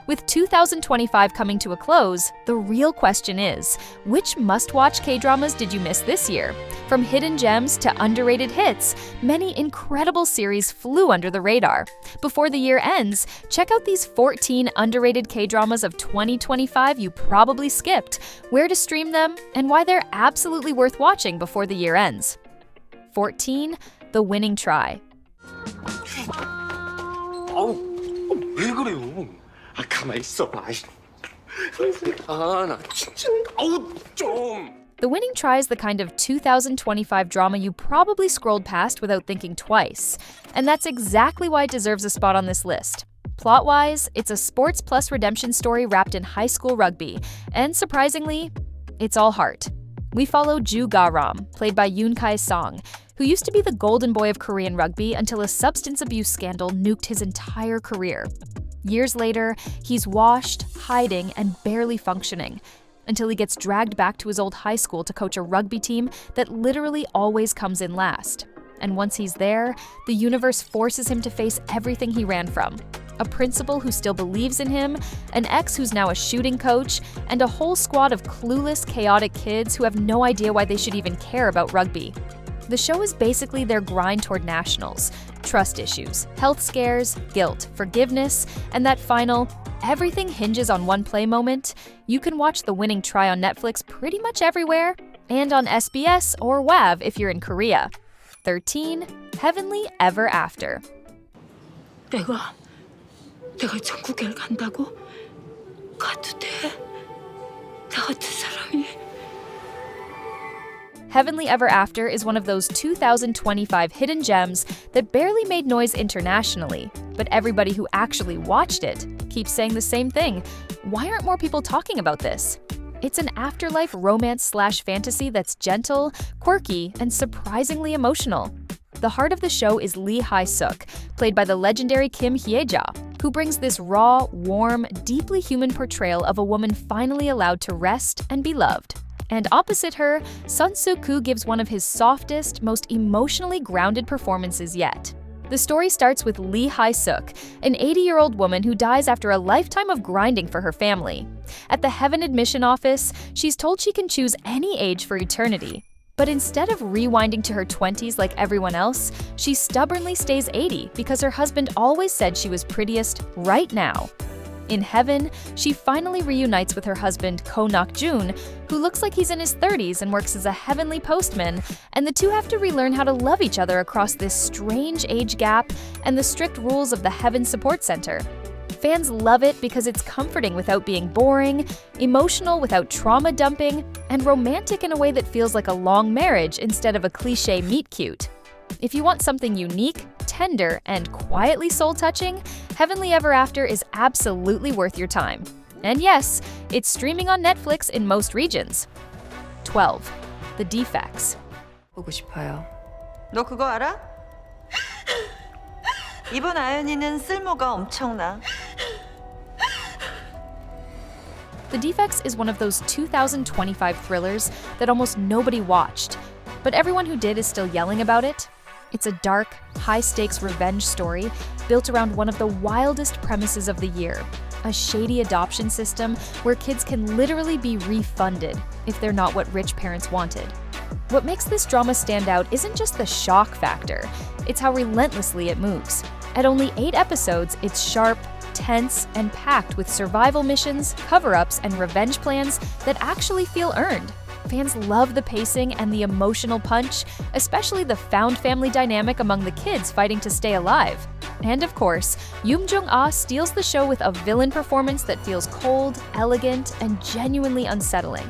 With 2025 coming to a close, the real question is, which must-watch K-dramas did you miss this year? From hidden gems to underrated hits, many incredible series flew under the radar. Before the year ends, check out these 14 underrated K-dramas of 2025 you probably skipped, where to stream them, and why they're absolutely worth watching before the year ends. 14. The Winning Try. 왜 그래요? 가만히 있어봐. 나 진짜 좀. The Winning Try is the kind of 2025 drama you probably scrolled past without thinking twice. And that's exactly why it deserves a spot on this list. Plot-wise, it's a sports plus redemption story wrapped in high school rugby. And surprisingly, it's all heart. We follow Ju Ga-ram, played by Yoon Kae-song, who used to be the golden boy of Korean rugby until a substance abuse scandal nuked his entire career. Years later, he's washed, hiding, and barely functioning, until he gets dragged back to his old high school to coach a rugby team that literally always comes in last. And once he's there, the universe forces him to face everything he ran from. A principal who still believes in him, an ex who's now a shooting coach, and a whole squad of clueless, chaotic kids who have no idea why they should even care about rugby. The show is basically their grind toward nationals, trust issues, health scares, guilt, forgiveness, and that final, everything hinges on one play moment. You can watch The Winning Try on Netflix pretty much everywhere, and on SBS or WAV if you're in Korea. 13. Heavenly Ever After. 내가 전국에 간다고? 가도 돼? 나 같은 사람이. Heavenly Ever After is one of those 2025 hidden gems that barely made noise internationally, but everybody who actually watched it keeps saying the same thing. Why aren't more people talking about this? It's an afterlife romance/fantasy that's gentle, quirky, and surprisingly emotional. The heart of the show is Lee Hae-suk, played by the legendary Kim Hye-ja, who brings this raw, warm, deeply human portrayal of a woman finally allowed to rest and be loved. And opposite her, Sun Soo-koo gives one of his softest, most emotionally grounded performances yet. The story starts with Lee Hae-suk, an 80-year-old woman who dies after a lifetime of grinding for her family. At the Heaven Admission Office, she's told she can choose any age for eternity. But instead of rewinding to her 20s like everyone else, she stubbornly stays 80 because her husband always said she was prettiest right now. In heaven, she finally reunites with her husband Ko Nak-jun, who looks like he's in his 30s and works as a heavenly postman, and the two have to relearn how to love each other across this strange age gap and the strict rules of the Heaven Support Center. Fans love it because it's comforting without being boring, emotional without trauma dumping, and romantic in a way that feels like a long marriage instead of a cliché meet-cute. If you want something unique, tender, and quietly soul-touching, Heavenly Ever After is absolutely worth your time. And yes, it's streaming on Netflix in most regions. 12. The Defects. 보고 싶어요. 너 그거 알아? 이번 아연이는 쓸모가 엄청나. The Defects is one of those 2025 thrillers that almost nobody watched, but everyone who did is still yelling about it. It's a dark, high-stakes revenge story built around one of the wildest premises of the year, a shady adoption system where kids can literally be refunded if they're not what rich parents wanted. What makes this drama stand out isn't just the shock factor, it's how relentlessly it moves. At only 8 episodes, it's sharp, tense, and packed with survival missions, cover-ups, and revenge plans that actually feel earned. Fans love the pacing and the emotional punch, especially the found family dynamic among the kids fighting to stay alive. And of course, Yoon Jung-ah steals the show with a villain performance that feels cold, elegant, and genuinely unsettling.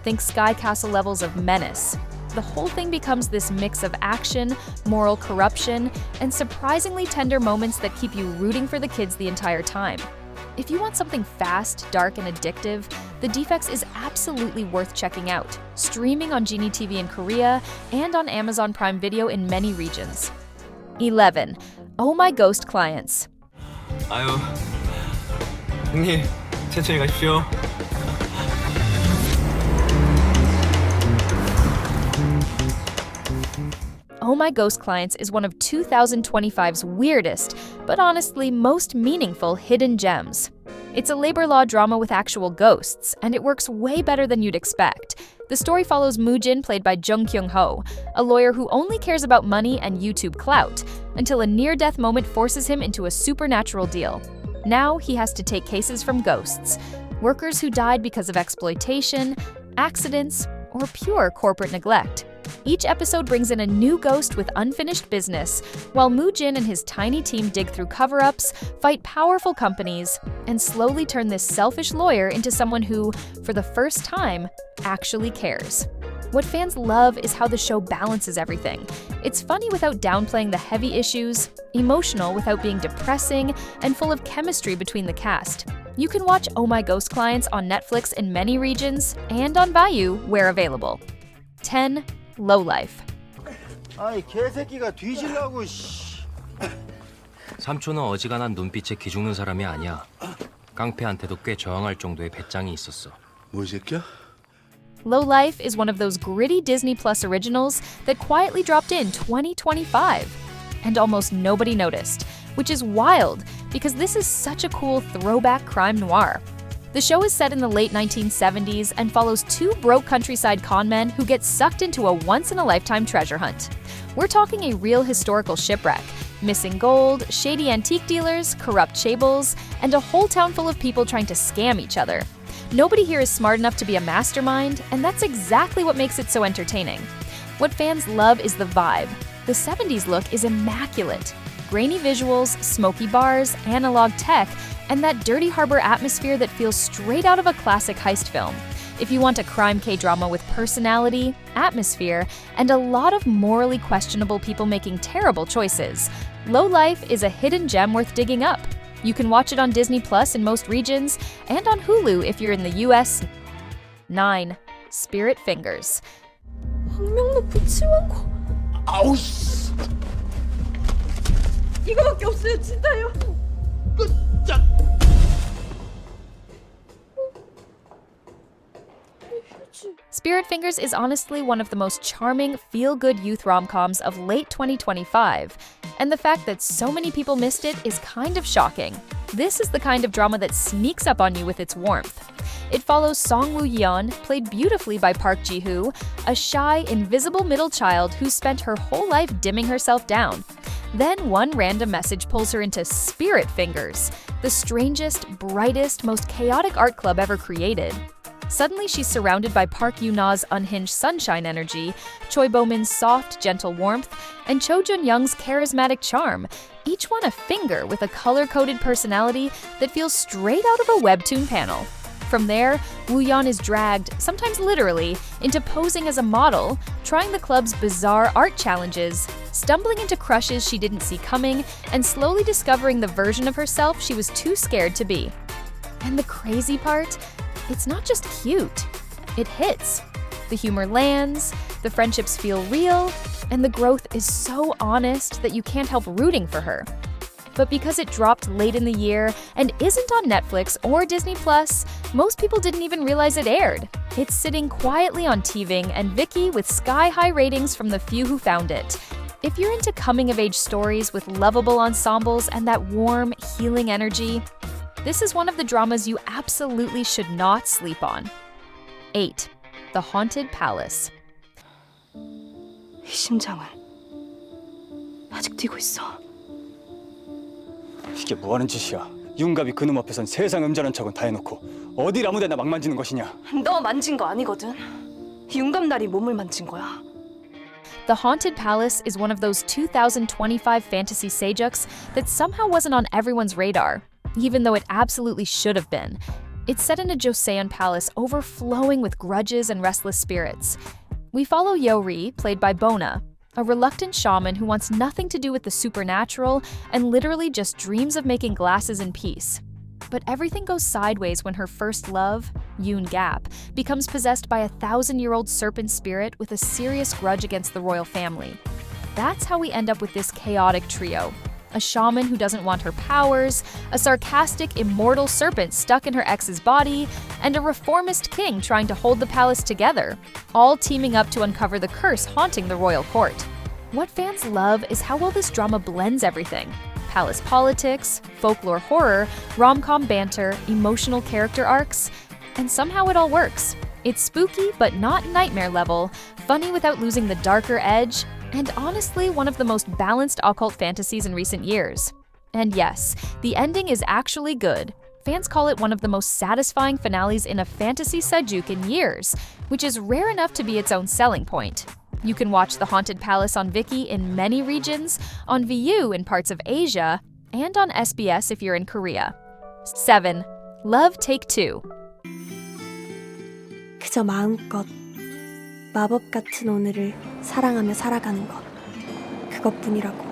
Think Sky Castle levels of menace. The whole thing becomes this mix of action, moral corruption, and surprisingly tender moments that keep you rooting for the kids the entire time. If you want something fast, dark, and addictive, The Defects is absolutely worth checking out, streaming on Genie TV in Korea and on Amazon Prime Video in many regions. 11. Oh My Ghost Clients. 아유, 형님, 천천히 가십시오. Oh My Ghost Clients is one of 2025's weirdest, but honestly most meaningful hidden gems. It's a labor law drama with actual ghosts, and it works way better than you'd expect. The story follows Moo-jin, played by Jung Kyung-ho, a lawyer who only cares about money and YouTube clout, until a near-death moment forces him into a supernatural deal. Now he has to take cases from ghosts, workers who died because of exploitation, accidents, or pure corporate neglect. Each episode brings in a new ghost with unfinished business, while Moo-jin and his tiny team dig through cover-ups, fight powerful companies, and slowly turn this selfish lawyer into someone who, for the first time, actually cares. What fans love is how the show balances everything. It's funny without downplaying the heavy issues, emotional without being depressing, and full of chemistry between the cast. You can watch Oh My Ghost Clients on Netflix in many regions and on Vayu where available. 10. Lowlife. 아이 개새끼가 뒤질라고 씨. 삼촌은 어지간한 눈빛에 기죽는 사람이 아니야. 깡패한테도 꽤 저항할 정도의 배짱이 있었어. 뭐 새끼야? Lowlife is one of those gritty Disney Plus originals that quietly dropped in 2025. And almost nobody noticed, which is wild because this is such a cool throwback crime noir. The show is set in the late 1970s and follows two broke countryside conmen who get sucked into a once-in-a-lifetime treasure hunt. We're talking a real historical shipwreck, missing gold, shady antique dealers, corrupt chaebols, and a whole town full of people trying to scam each other. Nobody here is smart enough to be a mastermind, and that's exactly what makes it so entertaining. What fans love is the vibe. The 70s look is immaculate. Grainy visuals, smoky bars, analog tech, and that dirty harbor atmosphere that feels straight out of a classic heist film. If you want a crime K-drama with personality, atmosphere, and a lot of morally questionable people making terrible choices, Lowlife is a hidden gem worth digging up. You can watch it on Disney Plus in most regions, and on Hulu if you're in the US. 9. Spirit Fingers. 박명록 치워고 아우 씨. 이거밖에 없어요, 진짜요. 자. Spirit Fingers is honestly one of the most charming, feel-good youth rom-coms of late 2025, and the fact that so many people missed it is kind of shocking. This is the kind of drama that sneaks up on you with its warmth. It follows Song Woo-yeon, played beautifully by Park Ji-hoo, a shy, invisible middle child who spent her whole life dimming herself down. Then one random message pulls her into Spirit Fingers, the strangest, brightest, most chaotic art club ever created. Suddenly, she's surrounded by Park Yoo-na's unhinged sunshine energy, Choi Bo-min's soft, gentle warmth, and Cho Jun-young's charismatic charm, each one a finger with a color-coded personality that feels straight out of a webtoon panel. From there, Woo-yeon is dragged, sometimes literally, into posing as a model, trying the club's bizarre art challenges, stumbling into crushes she didn't see coming, and slowly discovering the version of herself she was too scared to be. And the crazy part? It's not just cute. It hits. The humor lands, the friendships feel real, and the growth is so honest that you can't help rooting for her. But because it dropped late in the year and isn't on Netflix or Disney Plus, most people didn't even realize it aired. It's sitting quietly on TVing and Viki with sky-high ratings from the few who found it. If you're into coming-of-age stories with lovable ensembles and that warm, healing energy, this is one of the dramas you absolutely should not sleep on. 8. The Haunted Palace. 이 심장은 아직 뛰고 있어. 이게 뭐하는 짓이야? 윤갑이 그놈 앞에선 세상 음자는 척은 다 해놓고 어딜 아무데나 막 만지는 것이냐? 너 만진 거 아니거든. 윤감날이 몸을 만진 거야. The Haunted Palace is one of those 2025 fantasy seijuks that somehow wasn't on everyone's radar, even though it absolutely should have been. It's set in a Joseon palace overflowing with grudges and restless spirits. We follow Yo-ri, played by Bona, a reluctant shaman who wants nothing to do with the supernatural and literally just dreams of making glasses in peace. But everything goes sideways when her first love, Yoon Gap, becomes possessed by a 1,000-year-old serpent spirit with a serious grudge against the royal family. That's how we end up with this chaotic trio. A shaman who doesn't want her powers, a sarcastic, immortal serpent stuck in her ex's body, and a reformist king trying to hold the palace together, all teaming up to uncover the curse haunting the royal court. What fans love is how well this drama blends everything. palace politics, folklore horror, rom-com banter, emotional character arcs, and somehow it all works. It's spooky but not nightmare level, funny without losing the darker edge, and honestly one of the most balanced occult fantasies in recent years. And yes, the ending is actually good. Fans call it one of the most satisfying finales in a fantasy sejuk in years, which is rare enough to be its own selling point. You can watch The Haunted Palace on Viki in many regions, on VU in parts of Asia, and on SBS if you're in Korea. 7. Love Take Two. 그저 마음껏 마법 같은 오늘을 사랑하며 살아가는 것. 그것뿐이라고.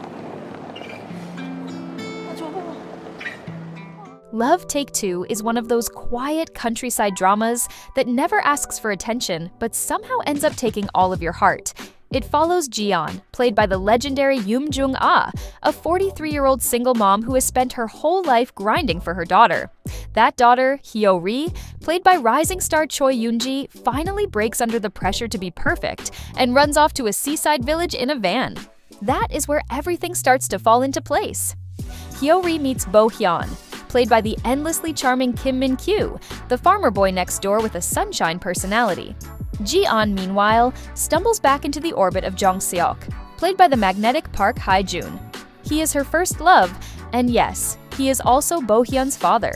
Love Take Two is one of those quiet countryside dramas that never asks for attention but somehow ends up taking all of your heart. It follows Ji-yeon, played by the legendary Yoon Jung-ah, a 43-year-old single mom who has spent her whole life grinding for her daughter. That daughter, Hyo-ri, played by rising star Choi Yoon-ji, finally breaks under the pressure to be perfect and runs off to a seaside village in a van. That is where everything starts to fall into place. Hyo-ri meets Bo-hyun, played by the endlessly charming Kim Min-kyu, the farmer boy next door with a sunshine personality. Ji-yeon, meanwhile, stumbles back into the orbit of Jong Seok, played by the magnetic Park Hae-jun. He is her first love, and yes, he is also Bo-hyun's father.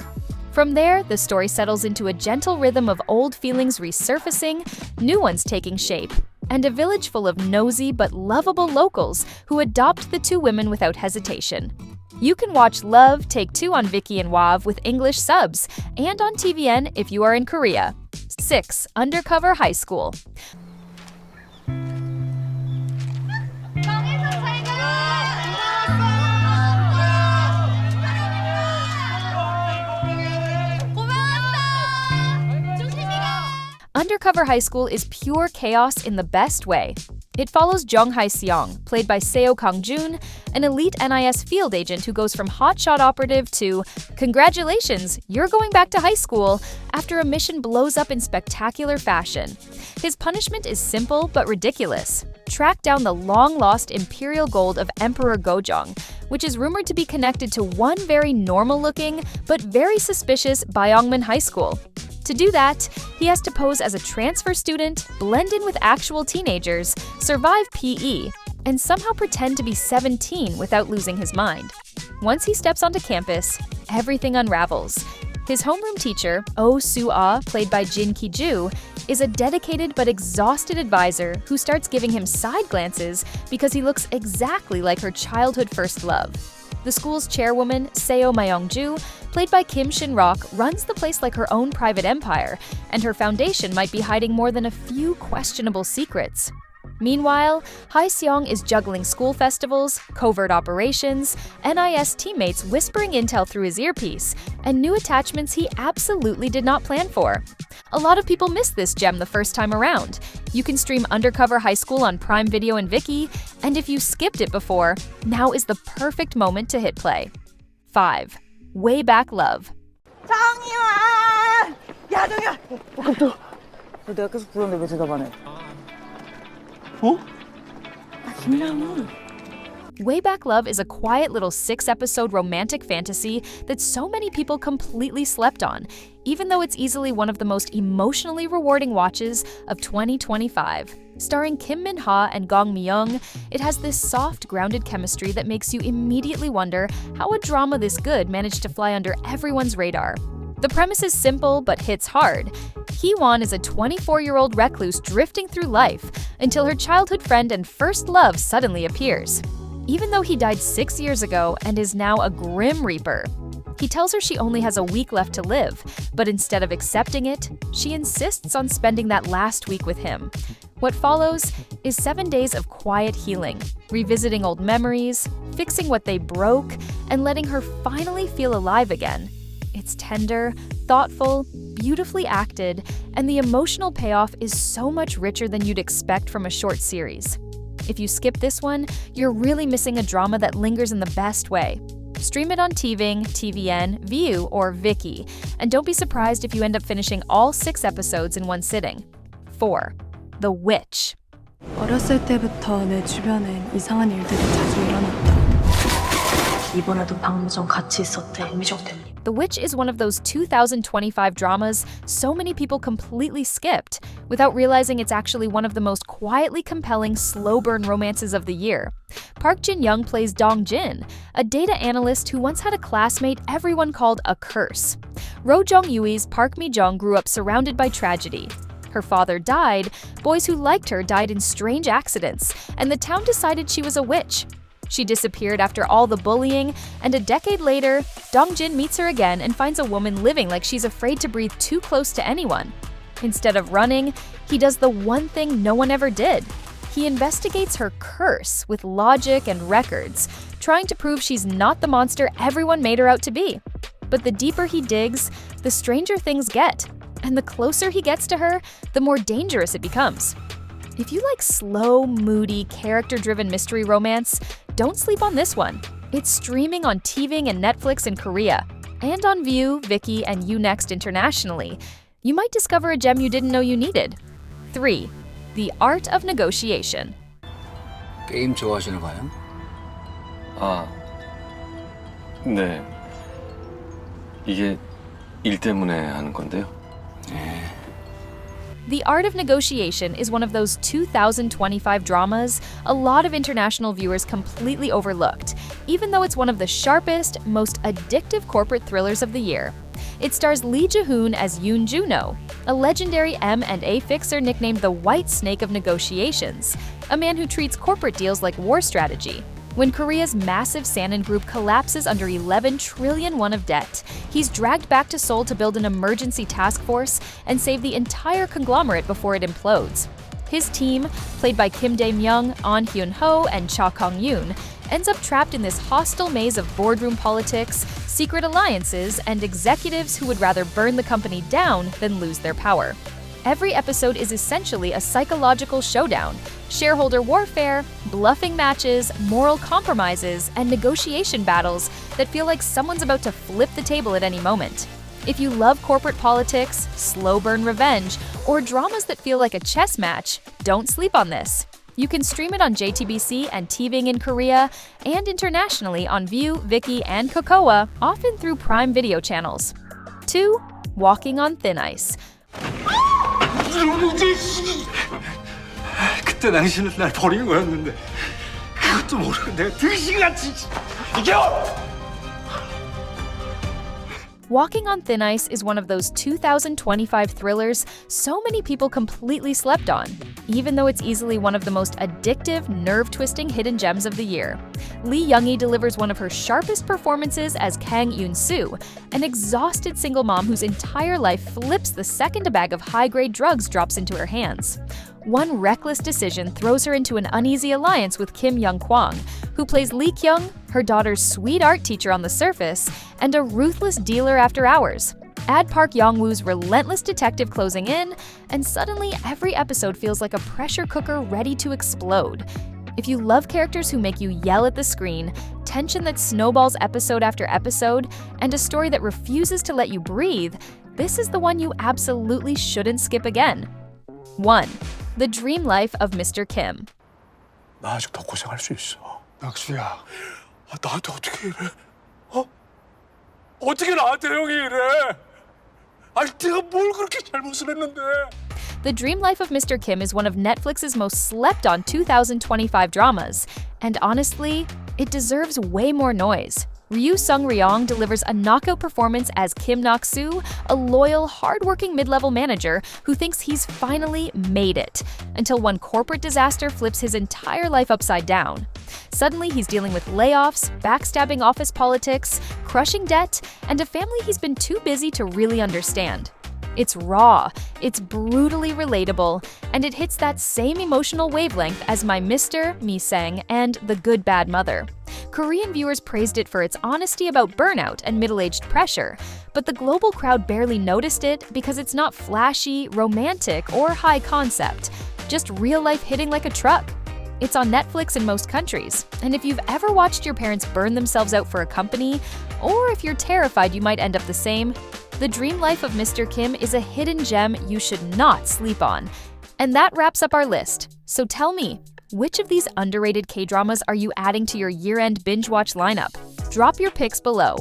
From there, the story settles into a gentle rhythm of old feelings resurfacing, new ones taking shape, and a village full of nosy but lovable locals who adopt the two women without hesitation. You can watch Love Take Two on Viki and WAV with English subs, and on TVN if you are in Korea. 6. Undercover High School. Undercover High School is pure chaos in the best way. It follows Jung Hae-seong, played by Seo Kang-jun, an elite NIS field agent who goes from hotshot operative to "Congratulations, you're going back to high school," after a mission blows up in spectacular fashion. His punishment is simple but ridiculous. Track down the long-lost imperial gold of Emperor Gojong, which is rumored to be connected to one very normal-looking but very suspicious Bayongmun High School. To do that, he has to pose as a transfer student, blend in with actual teenagers, survive PE, and somehow pretend to be 17 without losing his mind. Once he steps onto campus, everything unravels. His homeroom teacher, Oh Soo-ah, played by Jin Ki-ju, is a dedicated but exhausted advisor who starts giving him side glances because he looks exactly like her childhood first love. The school's chairwoman, Seo Mayong-ju, played by Kim Shin-rock, runs the place like her own private empire, and her foundation might be hiding more than a few questionable secrets. Meanwhile, Hae-seong is juggling school festivals, covert operations, NIS teammates whispering intel through his earpiece, and new attachments he absolutely did not plan for. A lot of people missed this gem the first time around. You can stream Undercover High School on Prime Video and Viki, and if you skipped it before, now is the perfect moment to hit play. 5. Way Back Love. 정이와! 야, 정이야! 내가 계속 부르는데 왜 대답 안 해? Way Back Love is a quiet little 6-episode romantic fantasy that so many people completely slept on, even though it's easily one of the most emotionally rewarding watches of 2025. Starring Kim Min-ha and Gong Mi-young, it has this soft, grounded chemistry that makes you immediately wonder how a drama this good managed to fly under everyone's radar. The premise is simple but hits hard. Hee-won is a 24-year-old recluse drifting through life until her childhood friend and first love suddenly appears. Even though he died 6 years ago and is now a Grim Reaper. He tells her she only has a week left to live, but instead of accepting it, she insists on spending that last week with him. What follows is 7 days of quiet healing, revisiting old memories, fixing what they broke, and letting her finally feel alive again. It's tender, thoughtful, beautifully acted, and the emotional payoff is so much richer than you'd expect from a short series. If you skip this one, you're really missing a drama that lingers in the best way. Stream it on TVing, TVN, VU, or Viki, and don't be surprised if you end up finishing all 6 episodes in one sitting. 4. The Witch. 어렸을 때부터 내 주변엔 이상한 일들이 자주 일어났다. 이번에도 박무정 같이 있었대. 박무정 때문에. The Witch is one of those 2025 dramas so many people completely skipped, without realizing it's actually one of the most quietly compelling slow burn romances of the year. Park Jin-young plays Dong Jin, a data analyst who once had a classmate everyone called a curse. Ro Jong-yui's Park Mi-jung grew up surrounded by tragedy. Her father died, boys who liked her died in strange accidents, and the town decided she was a witch. She disappeared after all the bullying, and a decade later, Dong Jin meets her again and finds a woman living like she's afraid to breathe too close to anyone. Instead of running, he does the one thing no one ever did. He investigates her curse with logic and records, trying to prove she's not the monster everyone made her out to be. But the deeper he digs, the stranger things get, and the closer he gets to her, the more dangerous it becomes. If you like slow, moody, character-driven mystery romance, don't sleep on this one. It's streaming on TVing and Netflix in Korea, and on View, Viki, and Unext internationally. You might discover a gem you didn't know you needed. 3. The Art of Negotiation. 게임 좋아하시나 봐요? 아, 네. 이게 일 때문에 하는 건데요. 네. The Art of Negotiation is one of those 2025 dramas a lot of international viewers completely overlooked, even though it's one of the sharpest, most addictive corporate thrillers of the year. It stars Lee Ji-hoon as Yoon Juno, a legendary M&A fixer nicknamed the White Snake of Negotiations, a man who treats corporate deals like war strategy. When Korea's massive Sanin Group collapses under 11 trillion won of debt, he's dragged back to Seoul to build an emergency task force and save the entire conglomerate before it implodes. His team, played by Kim Dae-myung, Ahn Hyun-ho, and Cha Kong-yoon, ends up trapped in this hostile maze of boardroom politics, secret alliances, and executives who would rather burn the company down than lose their power. Every episode is essentially a psychological showdown, shareholder warfare, bluffing matches, moral compromises, and negotiation battles that feel like someone's about to flip the table at any moment. If you love corporate politics, slow burn revenge, or dramas that feel like a chess match, don't sleep on this. You can stream it on JTBC and TVing in Korea, and internationally on View, Viki, and Kokoa, often through Prime Video channels. 2. Walking on Thin Ice. 그때 당신은 날 버린 거였는데 그것도 모르고 내가 등신같이 이겨! Walking on Thin Ice is one of those 2025 thrillers so many people completely slept on, even though it's easily one of the most addictive, nerve-twisting hidden gems of the year. Lee Young-hee delivers one of her sharpest performances as Kang Yoon-soo, an exhausted single mom whose entire life flips the second a bag of high-grade drugs drops into her hands. One reckless decision throws her into an uneasy alliance with Kim Young-kwang, who plays Lee Kyung, her daughter's sweet art teacher on the surface, and a ruthless dealer after hours. Add Park Yong-woo's relentless detective closing in, and suddenly every episode feels like a pressure cooker ready to explode. If you love characters who make you yell at the screen, tension that snowballs episode after episode, and a story that refuses to let you breathe, this is the one you absolutely shouldn't skip again. 1. The Dream Life of Mr. Kim. 나 아직 더 고생할 수 있어. 낙수야, 나한테 어떻게 이래? 어떻게 나한테 형이 이래? 아니 내가 뭘 그렇게 잘못을 했는데? The Dream Life of Mr. Kim is one of Netflix's most slept-on 2025 dramas, and honestly, it deserves way more noise. Ryu Sung-ryong delivers a knockout performance as Kim Nok-soo, a loyal, hard-working mid-level manager who thinks he's finally made it, until one corporate disaster flips his entire life upside down. Suddenly, he's dealing with layoffs, backstabbing office politics, crushing debt, and a family he's been too busy to really understand. It's raw, it's brutally relatable, and it hits that same emotional wavelength as My Mr. Mi-sang and The Good Bad Mother. Korean viewers praised it for its honesty about burnout and middle-aged pressure, but the global crowd barely noticed it because it's not flashy, romantic, or high concept, just real life hitting like a truck. It's on Netflix in most countries, and if you've ever watched your parents burn themselves out for a company, or if you're terrified you might end up the same, The Dream Life of Mr. Kim is a hidden gem you should not sleep on. And that wraps up our list. So tell me, which of these underrated K-dramas are you adding to your year-end binge watch lineup? Drop your picks below.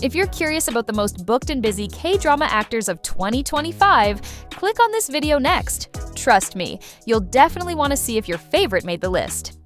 If you're curious about the most booked and busy K-drama actors of 2025, click on this video next. Trust me, you'll definitely want to see if your favorite made the list.